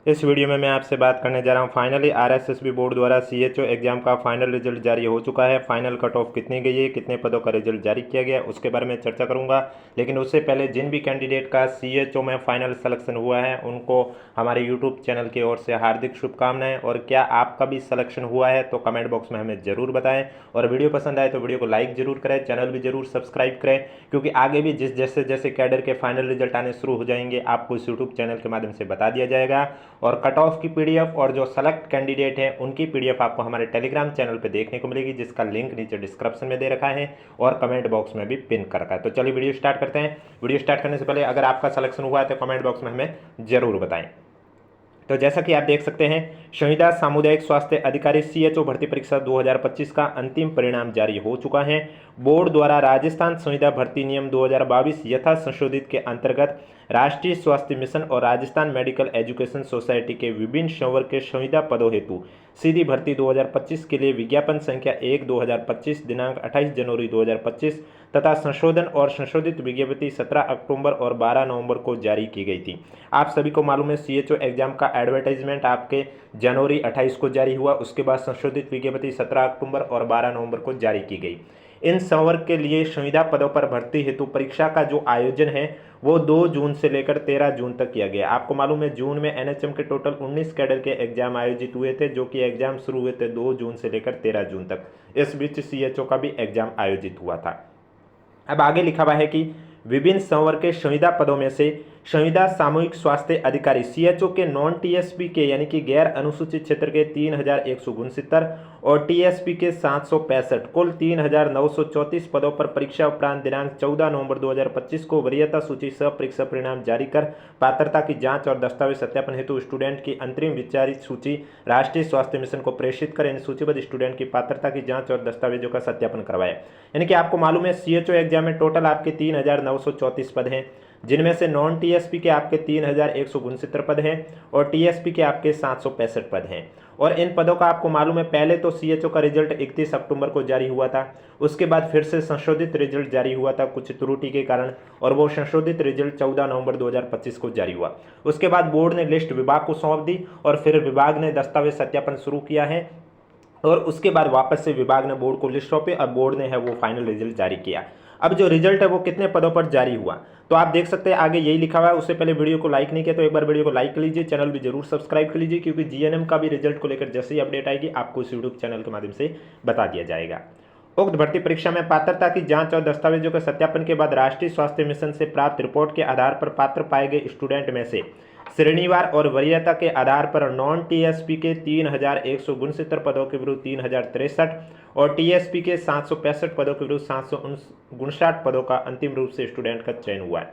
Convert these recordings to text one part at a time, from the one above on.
इस वीडियो में मैं आपसे बात करने जा रहा हूं फाइनली आरएसएसबी बोर्ड द्वारा सीएचओ एग्जाम का फाइनल रिजल्ट जारी हो चुका है। फाइनल कट ऑफ कितनी गई है, कितने पदों का रिजल्ट जारी किया गया, उसके बारे में चर्चा करूंगा। लेकिन उससे पहले जिन भी कैंडिडेट का सीएचओ में फाइनल सिलेक्शन हुआ है उनको हमारे यूट्यूब चैनल की ओर से हार्दिक शुभकामनाएं। और क्या आपका भी सिलेक्शन हुआ है तो कमेंट बॉक्स में हमें ज़रूर बताएं। और वीडियो पसंद आए तो वीडियो को लाइक ज़रूर करें, चैनल भी ज़रूर सब्सक्राइब करें, क्योंकि आगे भी जैसे जैसे कैडर के फाइनल रिजल्ट आने शुरू हो जाएंगे आपको इस यूट्यूब चैनल के माध्यम से बता दिया जाएगा। और कट ऑफ की पीडीएफ और जो सेलेक्ट कैंडिडेट हैं उनकी पीडीएफ आपको हमारे टेलीग्राम चैनल पे देखने को मिलेगी, जिसका लिंक नीचे डिस्क्रिप्शन में दे रखा है और कमेंट बॉक्स में भी पिन कर रखा है। तो चलिए वीडियो स्टार्ट करते हैं। वीडियो स्टार्ट करने से पहले अगर आपका सिलेक्शन हुआ है तो कमेंट बॉक्स में हमें जरूर बताएं। तो जैसा कि आप देख सकते हैं, संविदा सामुदायिक स्वास्थ्य अधिकारी सीएचओ भर्ती परीक्षा 2025 का अंतिम परिणाम जारी हो चुका है। बोर्ड द्वारा राजस्थान संविदा भर्ती नियम 2022 यथा संशोधित के अंतर्गत राष्ट्रीय स्वास्थ्य मिशन और राजस्थान मेडिकल एजुकेशन सोसाइटी के विभिन्न संवर्ग के संविदा पदों हेतु सीधी भर्ती 2025 के लिए विज्ञापन संख्या 1/2025 दिनांक 28 जनवरी 2025 तथा संशोधन और संशोधित विज्ञप्ति 17 अक्टूबर और 12 नवंबर को जारी की गई थी। आप सभी को मालूम है सीएचओ एग्जाम का एडवर्टाइजमेंट आपके जनवरी 28 को जारी हुआ, उसके बाद संशोधित विज्ञप्ति 17 अक्टूबर और 12 नवंबर को जारी की गई। इन संवर्ग के लिए संविदा पदों पर भर्ती हेतु परीक्षा का जो आयोजन है वो 2 जून से लेकर 13 जून तक किया गया। आपको मालूम है जून में एनएचएम के टोटल 19 कैडर के एग्जाम आयोजित हुए थे, जो कि एग्जाम शुरू हुए थे 2 जून से लेकर 13 जून तक। इस बीच सीएचओ का भी एग्जाम आयोजित हुआ था। अब आगे लिखा हुआ है कि विभिन्न संवर्ग के संविदा पदों में से संविदा सामूहिक स्वास्थ्य अधिकारी सीएचओ के नॉन टीएसपी के यानी कि गैर अनुसूचित क्षेत्र के 3169 और टीएसपी के 765 कुल 3934 पदों पर परीक्षा उपरांत दिनांक 14 नवंबर 2025 को वरीयता सूची सह परीक्षा परिणाम जारी कर पात्रता की जांच और दस्तावेज सत्यापन हेतु स्टूडेंट की अंतरिम विचारित सूची राष्ट्रीय स्वास्थ्य मिशन को प्रेषित कर इन सूचीबद्ध स्टूडेंट की पात्रता की जांच और दस्तावेजों का सत्यापन करवाया। यानी कि आपको मालूम है सीएचओ एग्जाम में टोटल आपके 3934 पद हैं, जिनमें से नॉन टीएसपी के आपके 3169 पद हैं और टीएसपी के आपके 765 पद हैं। और इन पदों का आपको मालूम है पहले तो सीएचओ का रिजल्ट 31 अक्टूबर को जारी हुआ था, उसके बाद फिर से संशोधित रिजल्ट जारी हुआ था कुछ त्रुटि के कारण, और वो संशोधित रिजल्ट 14 नवंबर 2025 को जारी हुआ। उसके बाद बोर्ड ने लिस्ट विभाग को सौंप दी और फिर विभाग ने दस्तावेज सत्यापन शुरू किया है और उसके बाद वापस से विभाग ने बोर्ड को लिस्ट सौंपी और बोर्ड ने है वो फाइनल रिजल्ट जारी किया। अब जो रिजल्ट है वो कितने पदों पर जारी हुआ तो आप देख सकते हैं आगे यही लिखा हुआ है। उससे पहले वीडियो को लाइक नहीं किया तो एक बार वीडियो को लाइक कर लीजिए, चैनल भी जरूर सब्सक्राइब कर लीजिए, क्योंकि जीएनएम का भी रिजल्ट को लेकर जैसे ही अपडेट आएगी आपको इस यूट्यूब चैनल के माध्यम से बता दिया जाएगा। उक्त भर्ती परीक्षा में पात्रता की जांच और दस्तावेजों के सत्यापन के बाद राष्ट्रीय स्वास्थ्य मिशन से प्राप्त रिपोर्ट के आधार पर पात्र पाए गए स्टूडेंट में से श्रेणीवार और वरीयता के आधार पर नॉन टीएसपी के 3169 पदों के विरुद्ध 3063 और टीएसपी के 765 पदों के विरुद्ध 759 पदों का अंतिम रूप से स्टूडेंट का चयन हुआ है।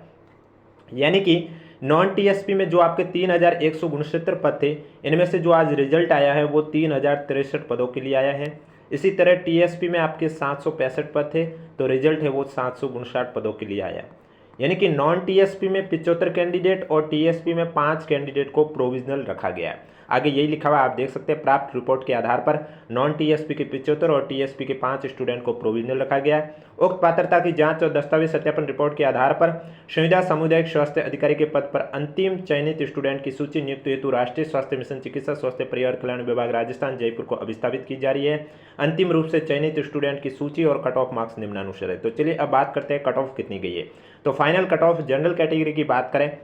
यानी कि नॉन टीएसपी में जो आपके 3169 पद थे, इनमें से जो आज रिजल्ट आया है वो 3063 पदों के लिए आया है। इसी तरह टीएसपी में आपके 765 पद थे तो रिजल्ट है वो 759 पदों के लिए आया। यानी कि नॉन टीएसपी में 75 कैंडिडेट और टीएसपी में 5 कैंडिडेट को प्रोविजनल रखा गया है। आगे यही लिखा हुआ आप देख सकते हैं, प्राप्त रिपोर्ट के आधार पर नॉन टीएसपी के 75 और टीएसपी के 5 स्टूडेंट को प्रोविजनल रखा गया है। उक्त पात्रता की जांच और दस्तावेज सत्यापन रिपोर्ट के आधार पर संविदा सामुदायिक स्वास्थ्य अधिकारी के पद पर अंतिम चयनित स्टूडेंट की सूची नियुक्ति हेतु राष्ट्रीय स्वास्थ्य मिशन चिकित्सा स्वास्थ्य परिवार कल्याण विभाग राजस्थान जयपुर को अभिस्थापित की जा रही है। अंतिम रूप से चयनित स्टूडेंट की सूची और कट ऑफ मार्क्स निम्नानुसार है। तो चलिए अब बात करते हैं कट ऑफ कितनी गई है। तो final cut off general category की बात करें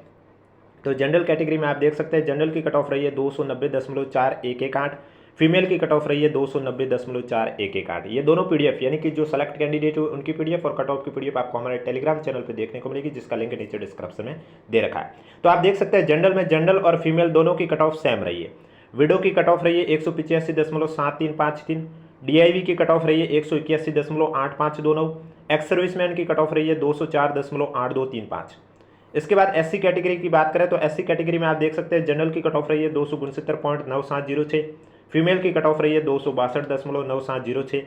तो जनरल कैटेगरी में आप देख सकते हैं जनरल की कट ऑफ रही है 290.4118, फीमेल की कट ऑफ रही है 290.4118। ये दोनों पीडीएफ यानी कि जो सेलेक्ट कैंडिडेट हुए उनकी पीडीएफ और कट ऑफ की पीडीएफ आपको हमारे टेलीग्राम चैनल पे देखने को मिलेगी, जिसका लिंक नीचे डिस्क्रिप्शन में दे रखा है। तो आप देख सकते हैं जनरल में जनरल और फीमेल दोनों की कट ऑफ सेम रही है। विडो की कट ऑफ रही है 185.7353, डीआईवी की कट ऑफ रही है 181.8529, एक्स सर्विसमैन की कट ऑफ रही है 204.8235। इसके बाद एससी कैटेगरी की बात करें तो एससी कैटेगरी में आप देख सकते हैं जनरल की कट ऑफ रही है 269.9706, फीमेल की कट ऑफ रही है 262.9706।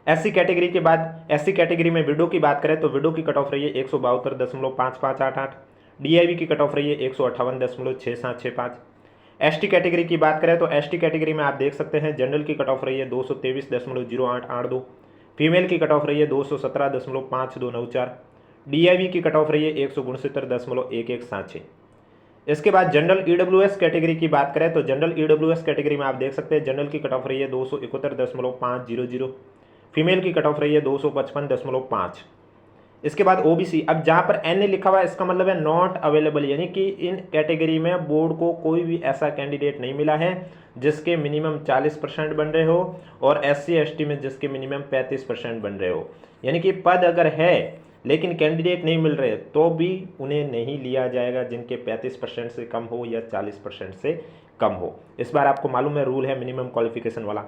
एससी कैटेगरी के बाद एससी कैटेगरी में विडो की बात करें तो विडो की कट ऑफ रही है 172.5588, डीआईवी की कट ऑफ रही है 158.6765। एसटी कैटेगरी की बात करें तो एसटी कैटेगरी में आप देख सकते हैं जनरल की कट ऑफ रही है 223.0882, फीमेल की कट ऑफ रही है 217.5294, डीआईवी की कट ऑफ रही है 169.1176। इसके बाद जनरल ईडब्ल्यूएस कैटेगरी की बात करें तो जनरल ईडब्ल्यूएस कैटेगरी में आप देख सकते हैं जनरल की कट ऑफ रही है 271.500, फीमेल की कट ऑफ रही है 255.5। इसके बाद ओबीसी, अब जहाँ पर एन लिखा हुआ है इसका मतलब है नॉट अवेलेबल, यानी कि इन कैटेगरी में बोर्ड को कोई भी ऐसा कैंडिडेट नहीं मिला है जिसके मिनिमम 40% बन रहे हो और SC ST में जिसके मिनिमम 35% बन रहे हो। यानी कि पद अगर है लेकिन कैंडिडेट नहीं मिल रहे तो भी उन्हें नहीं लिया जाएगा जिनके 35% से कम हो या 40% से कम हो। इस बार आपको मालूम है रूल है मिनिमम क्वालिफिकेशन वाला।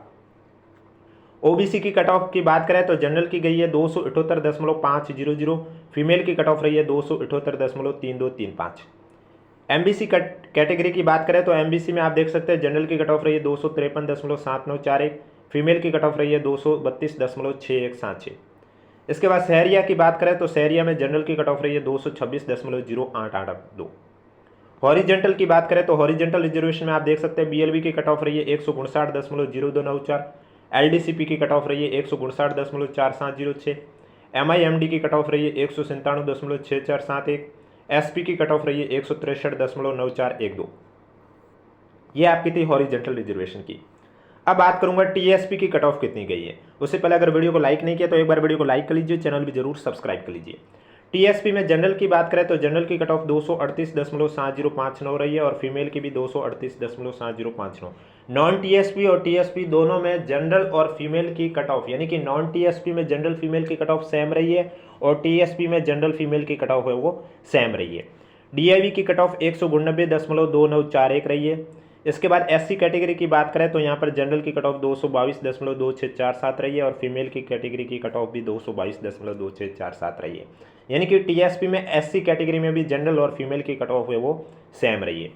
ओबीसी की कट ऑफ की बात करें तो जनरल की गई है 278.500, फीमेल की कट ऑफ रही है 278.3235। एमबीसी कैटेगरी की बात करें तो एमबीसी में आप देख सकते हैं जनरल की कट ऑफ रही है 253.7941, फीमेल की कट ऑफ रही है 232.6176। इसके बाद शहरिया की बात करें तो शहरिया में जनरल की कट ऑफ रही है 226.0882। हॉरिजेंटल की बात करें तो हॉरिजेंटल रिजर्वेशन में आप देख सकते हैं बीएलबी की कट ऑफ रही है 159.0294, एलडीसीपी की कट ऑफ रही है 159.4706, एमआईएमडी की कट ऑफ रही है 197.6471, एसपी की कट ऑफ रही है 163.9412। ये आपकी थी हॉरिजेंटल रिजर्वेशन की। अब बात करूंगा टीएसपी की कट ऑफ कितनी गई है। उससे पहले अगर वीडियो को लाइक नहीं किया तो एक बार वीडियो को लाइक कर लीजिए, चैनल भी जरूर सब्सक्राइब कर लीजिए। टीएसपी में जनरल की बात करें तो जनरल की कट ऑफ 238.7059 रही है और फीमेल की भी 238.7059। नॉन टीएसपी और टीएसपी दोनों में जनरल और फीमेल की कट ऑफ, यानी कि नॉन टीएसपी में जनरल फीमेल की कट ऑफ सेम रही है और टीएसपी में जनरल फीमेल की कट ऑफ है वो सेम रही है। डीआईवी की कट ऑफ 189.2941 रही है। इसके बाद एससी कैटेगरी की बात करें तो यहाँ पर जनरल की कट ऑफ 222.2647 रही है और फीमेल की कैटेगरी की कट ऑफ भी 222.2647 रही है। यानी कि टीएसपी में एससी कैटेगरी में भी जनरल और फीमेल की कट ऑफ है वो सेम रही है।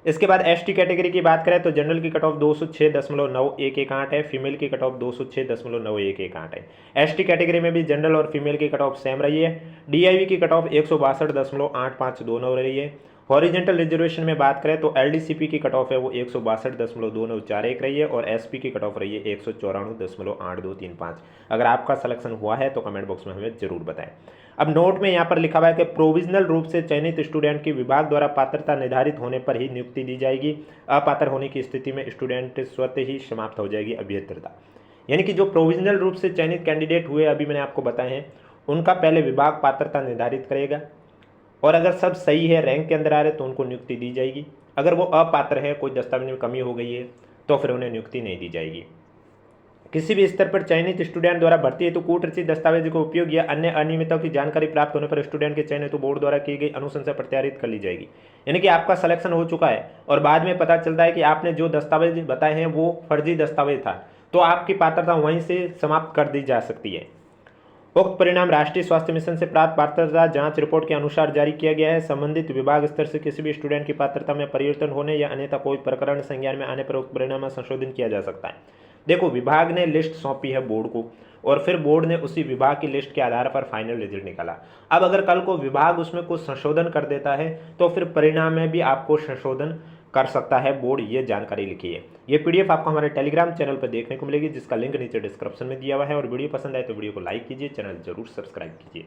इसके बाद एसटी कैटेगरी की बात करें तो जनरल की कट ऑफ 206.9118 है, फीमेल की कट ऑफ 206.9118 है। एसटी कैटेगरी में भी जनरल और फीमेल की कट ऑफ सेम रही है। डीआईवी की कट ऑफ 162.8529 रही है। हॉरिजेंटल रिजर्वेशन में बात करें तो एलडीसीपी की कट ऑफ है वो 162.2941 रही है और एसपी की कट ऑफ रही है 194.8235। अगर आपका सिलेक्शन हुआ है तो कमेंट बॉक्स में हमें जरूर बताएं। अब नोट में यहाँ पर लिखा हुआ है कि प्रोविजनल रूप से चयनित स्टूडेंट की विभाग द्वारा पात्रता निर्धारित होने पर ही नियुक्ति दी जाएगी। अपात्र होने की स्थिति में स्टूडेंट स्वतः ही समाप्त हो जाएगी अभ्यर्थता। यानी कि जो प्रोविजनल रूप से चयनित कैंडिडेट हुए अभी मैंने आपको बताए हैं उनका पहले विभाग पात्रता निर्धारित करेगा और अगर सब सही है, रैंक के अंदर आ रहे तो उनको नियुक्ति दी जाएगी। अगर वो अपात्र है, कोई दस्तावेज में कमी हो गई है तो फिर उन्हें नियुक्ति नहीं दी जाएगी। किसी भी स्तर पर चयनित स्टूडेंट द्वारा भर्ती हेतु कूटरचित दस्तावेज का उपयोग या अन्य अनियमितताओं की जानकारी प्राप्त होने पर स्टूडेंट के चयन हेतु बोर्ड द्वारा की गई अनुशंसा प्रत्यारित कर ली जाएगी। यानी कि आपका सिलेक्शन हो चुका है और बाद में पता चलता है कि आपने जो दस्तावेज बताए हैं वो फर्जी दस्तावेज था, तो आपकी पात्रता वहीं से समाप्त कर दी जा सकती है। उक्त परिणाम राष्ट्रीय स्वास्थ्य मिशन से प्राप्त पात्रता जांच रिपोर्ट के अनुसार जारी किया गया है। संबंधित विभाग स्तर से किसी भी स्टूडेंट की पात्रता में परिवर्तन होने या अन्यथा कोई प्रकरण संज्ञान में आने पर उक्त परिणाम में संशोधन किया जा सकता है। देखो, विभाग ने लिस्ट सौंपी है बोर्ड को और फिर बोर्ड ने उसी विभाग की लिस्ट के आधार पर फाइनल रिजल्ट निकाला। अब अगर कल को विभाग उसमें कुछ संशोधन कर देता है तो फिर परिणाम में भी आपको संशोधन कर सकता है बोर्ड, ये जानकारी लिखी है। ये पीडीएफ आपको हमारे टेलीग्राम चैनल पर देखने को मिलेगी जिसका लिंक नीचे डिस्क्रिप्शन में दिया हुआ है। और वीडियो पसंद आए तो वीडियो को लाइक कीजिए, चैनल जरूर सब्सक्राइब कीजिए।